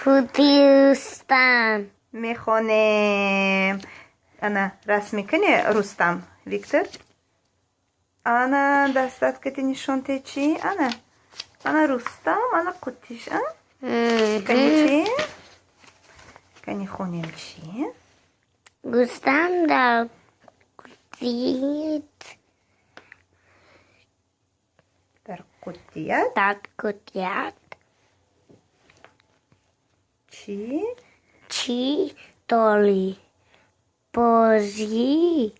رستم میخونیم. انا رسم میکنی رستم ویکتور؟ انا دستت کتی نشونته چی؟ انا رستم انا قطیش کنی چی؟ کنی خونیم چی؟ رستم در قطیت در قطیت چی داری بازی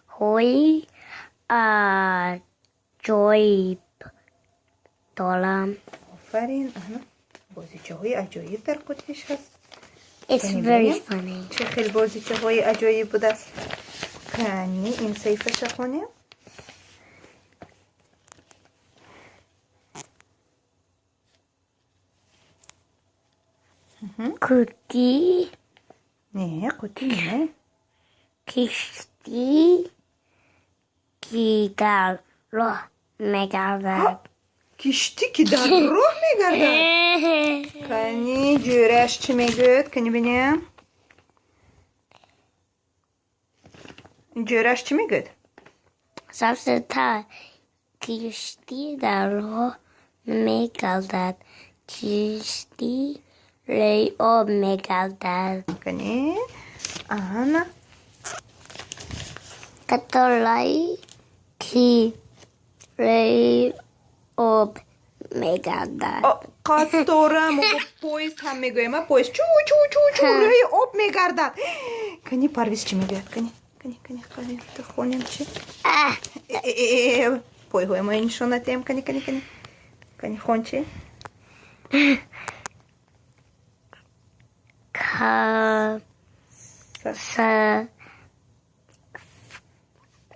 های عجایب دارم. آفرین. بازیچه های عجایب در قطیش هست. It's very funny. چه خیلی بازیچه های عجایب بوده است. کنی این صیفه خونیم. قوطی نه قوطی نه. کشتی که در راه میگردد. کشتی که در راه میگردد. کنی جورش چی میگوید؟ کنی بینیم جورش چی میگوید؟ سبزتر کشتی در راه میگردد. کشتی روی آب میگردد. کنی آنا کتولایی که روی آب میگردد. قطاره ما با پویست هم میگویم. پویست چو چو چو چو روی آب میگردد. کنی پرویز چی میگوید؟ کنی تو خونیم چی؟ پوی های ما نشونتیم. کنی خون چی؟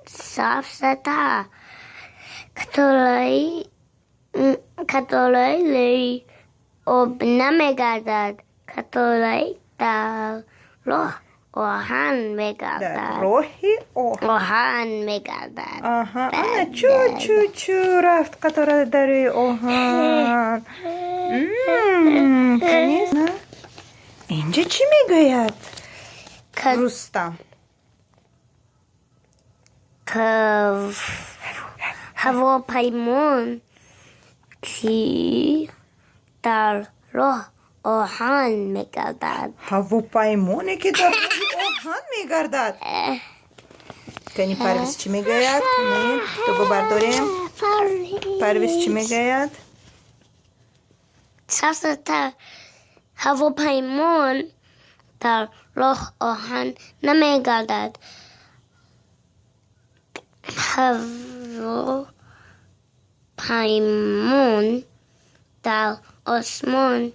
سبزتر کتولایی روی آب نمیگردد. کتولایی در راه آهن میگردد. در راه آهن میگردد. آنا چو رفت قطاره در روی آهن. کنی اینجا چی میگوید رستم؟ هواپیمان که در راه آهن میگردد. هواپیمانی که در راه آهن میگردد. کنی پرویز چی میگوید؟ تو گو برداریم. پرویز چی میگوید؟ سبزتر هواپیمان در راه آهن نمیگردد. هواپیمان در آسمان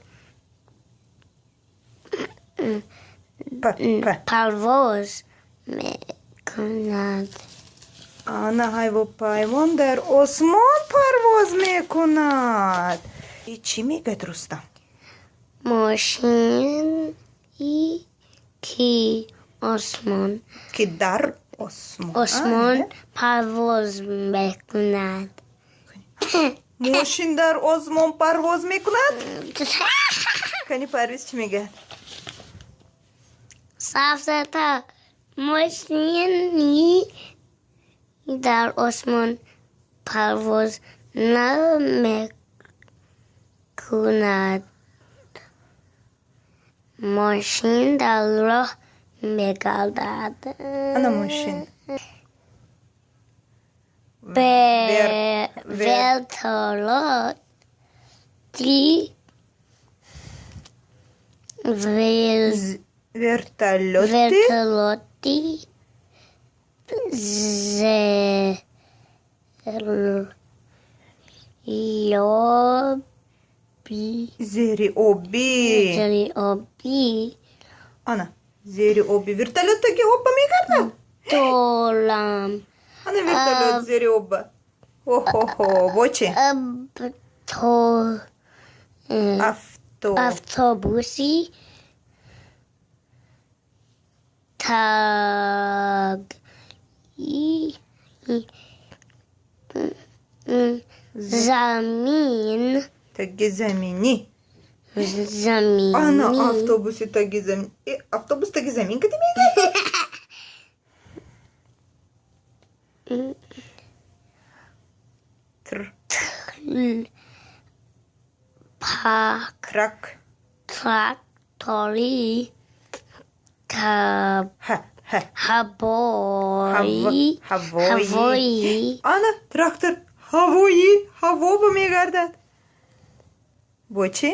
پرواز میکند. هواپیمان در آسمان پرواز میکند. چی میگوید رستم؟ ماشین که در آسمان پرواز میکند. ماشین در آسمان پرواز میکند. کنی پرویز چی میگه؟ سبزتر ماشینی در آسمان پرواز نمیکند. ماشین در راه میگردد. ماشین ورتالوتی زیر آبی. زیر آبی ورتالوت که هوپا میگرده. دولم ورتالوت زیر آب. با چه؟ افتابوسی تاگی زمین تگ زمینی. زمینی Ana avtobusi tagi zemin. Avtobus tagi zemin که میگه. Trak. تراکتوری هوایی. هوایی Ana traktör havایی. هوا با میگردد. با چی؟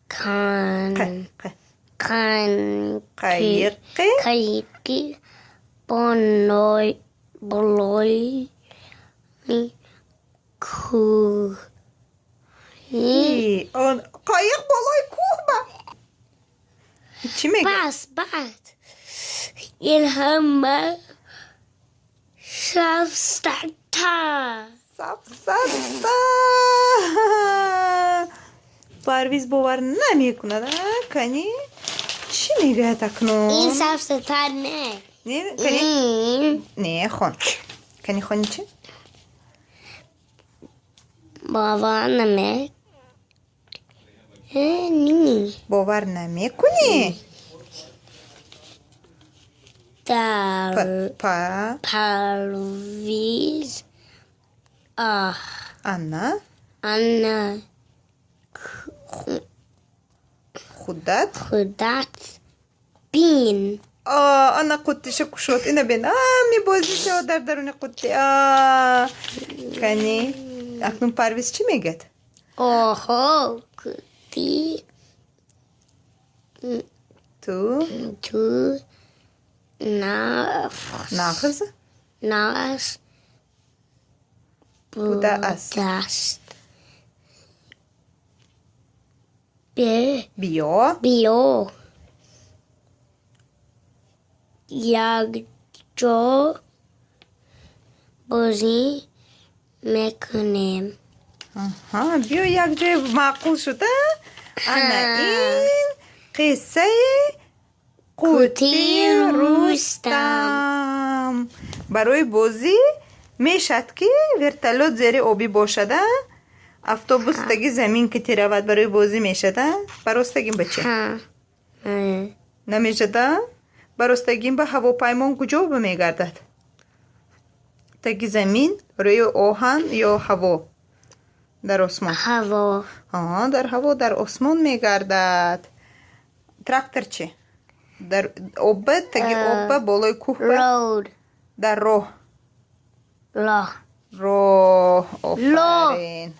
کان قایقی بالای کوه آن قایق بالای کوه با. چی میگه؟ بس این همه سبزتر پرویز باور نمیکند کنی چی میگه تکنون؟ این سبزتر نه نه کنی؟ این نه خون کنی خونی چی؟ باور نمی باور نمیکنی؟ در پا پرویز انا آن خودت بین انا قطش کشوت اینه بین میبازی شو در درون قطی کنی اکنون پرویز چی میگه؟ اوهو کتی تو ناغز بوده است بیا یک جا بازی میکنیم بیا یک جای معقول شده انا این قصه قوطی رستم برای بازی میشد که ورتالوت زیر آبی باشده اتوبوس تگی زمین که تیرود برای بازی میشده براستگیم بچه نمیشده براستگیم به هواپیمان کجا میگردد تگی زمین روی آهن یا هوا در آسمان هوا در هوا در آسمان میگردد تراکتور چی در آب تگی آب بالای کوه رود در راه راه آفرین